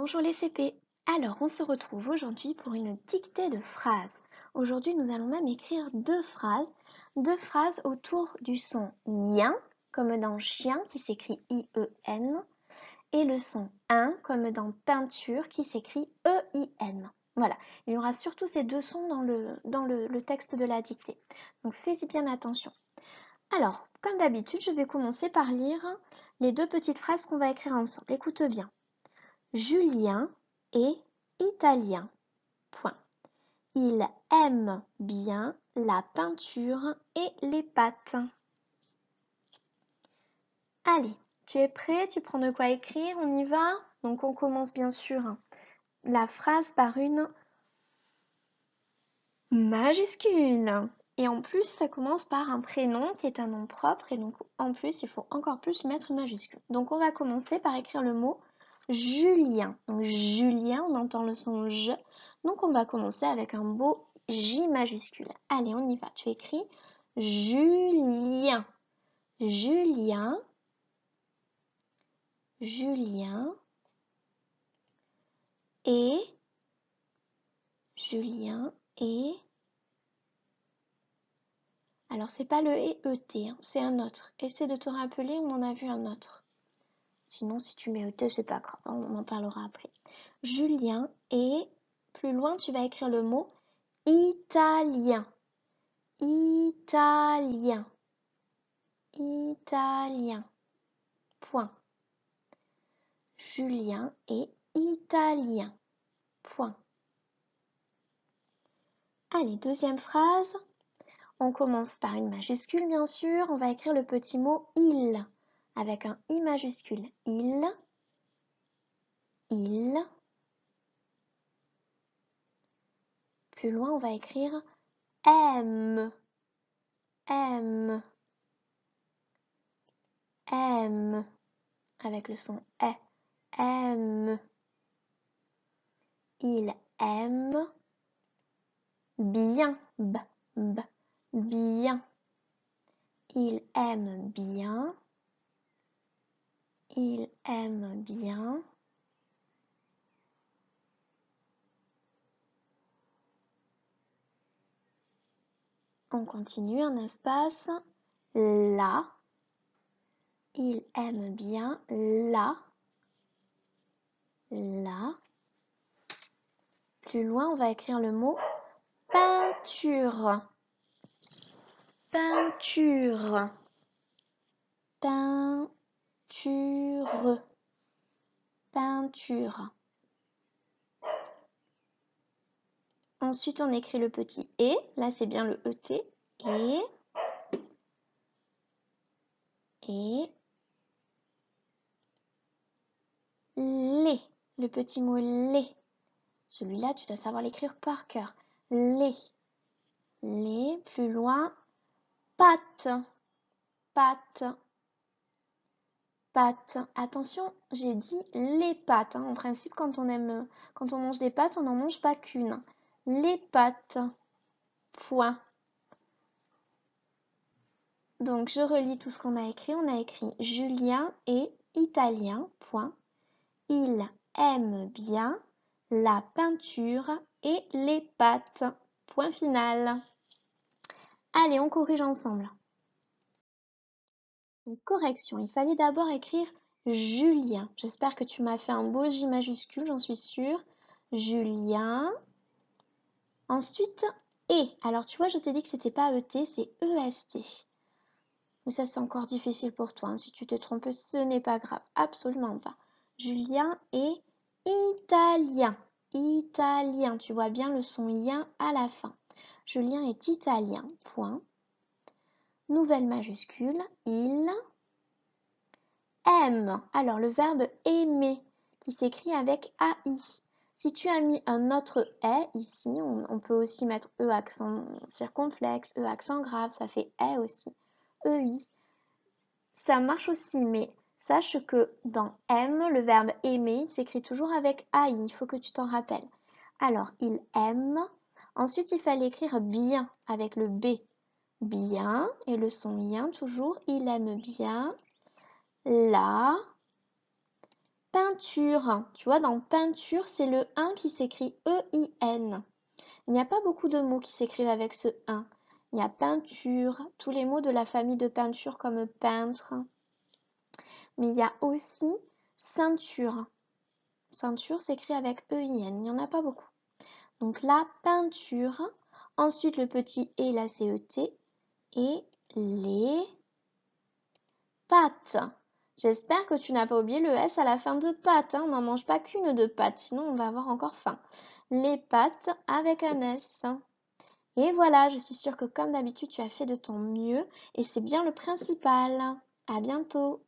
Bonjour les CP. Alors, on se retrouve aujourd'hui pour une dictée de phrases. Aujourd'hui, nous allons même écrire deux phrases autour du son ien, comme dans chien qui s'écrit I-E-N, et le son in, comme dans peinture qui s'écrit E-I-N. Voilà, il y aura surtout ces deux sons dans le texte de la dictée. Donc, fais-y bien attention. Alors, comme d'habitude, je vais commencer par lire les deux petites phrases qu'on va écrire ensemble. Écoute bien. Julien est italien. Point. Il aime bien la peinture et les pâtes. Allez, tu es prêt? Tu prends de quoi écrire? On y va? Donc on commence bien sûr la phrase par une majuscule. Et en plus, ça commence par un prénom qui est un nom propre. Et donc en plus, il faut encore plus mettre une majuscule. Donc on va commencer par écrire le mot Julien. Donc Julien, on entend le son J. Donc on va commencer avec un beau J majuscule. Allez, on y va. Tu écris Julien. Julien. Julien. Et. Julien et. Alors c'est pas le ET, hein, c'est un autre. Essaie de te rappeler, on en a vu un autre. Sinon, si tu mets ET, c'est pas grave, on en parlera après. Julien et. Plus loin, tu vas écrire le mot italien. Italien. Italien. Point. Julien est italien. Point. Allez, deuxième phrase. On commence par une majuscule, bien sûr. On va écrire le petit mot il avec un i majuscule. Il. Plus loin, on va écrire aime. Aime. Aime. Avec le son e. Aime. Il aime bien. Bien. Il aime bien. Il aime bien. On continue un espace. Là. Il aime bien là. Là. Plus loin, on va écrire le mot peinture. Peinture. Peinture. Peinture. Ensuite, on écrit le petit et. Là, c'est bien le ET. Et. Les. Le petit mot les. Celui-là, tu dois savoir l'écrire par cœur. Les. Les. Plus loin. Pâte. Pâte. Pâtes. Attention, j'ai dit les pâtes. En principe, quand on mange des pâtes, on n'en mange pas qu'une. Les pâtes. Point. Donc, je relis tout ce qu'on a écrit. On a écrit Julien est italien. Point. Il aime bien la peinture et les pâtes. Point final. Allez, on corrige ensemble. Donc, correction, il fallait d'abord écrire Julien. J'espère que tu m'as fait un beau J majuscule, j'en suis sûre. Julien. Ensuite, et. Alors, tu vois, je t'ai dit que c'était pas ET, c'est EST. Mais ça, c'est encore difficile pour toi. Hein. Si tu t'es trompé, ce n'est pas grave. Absolument pas. Julien est italien. Italien. Tu vois bien le son ien à la fin. Julien est italien. Point. Nouvelle majuscule. Il aime. Alors, le verbe aimer qui s'écrit avec AI. Si tu as mis un autre « ici, on peut aussi mettre E accent circonflexe, E accent grave, ça fait « aussi. EI. Ça marche aussi, mais sache que dans aime, le verbe aimer s'écrit toujours avec AI. Il faut que tu t'en rappelles. Alors, il aime. Ensuite, il fallait écrire bien avec le B. Bien, et le son ien toujours. Il aime bien la peinture. Tu vois, dans peinture, c'est le 1 qui s'écrit E-I-N. Il n'y a pas beaucoup de mots qui s'écrivent avec ce 1. Il y a peinture, tous les mots de la famille de peinture comme peintre. Mais il y a aussi ceinture. Ceinture s'écrit avec E-I-N. Il n'y en a pas beaucoup. Donc la peinture. Ensuite, le petit E, la C-E-T. Et les pâtes. J'espère que tu n'as pas oublié le S à la fin de pâtes. On n'en mange pas qu'une de pâtes, sinon on va avoir encore faim. Les pâtes avec un S. Et voilà, je suis sûre que comme d'habitude, tu as fait de ton mieux et c'est bien le principal. À bientôt!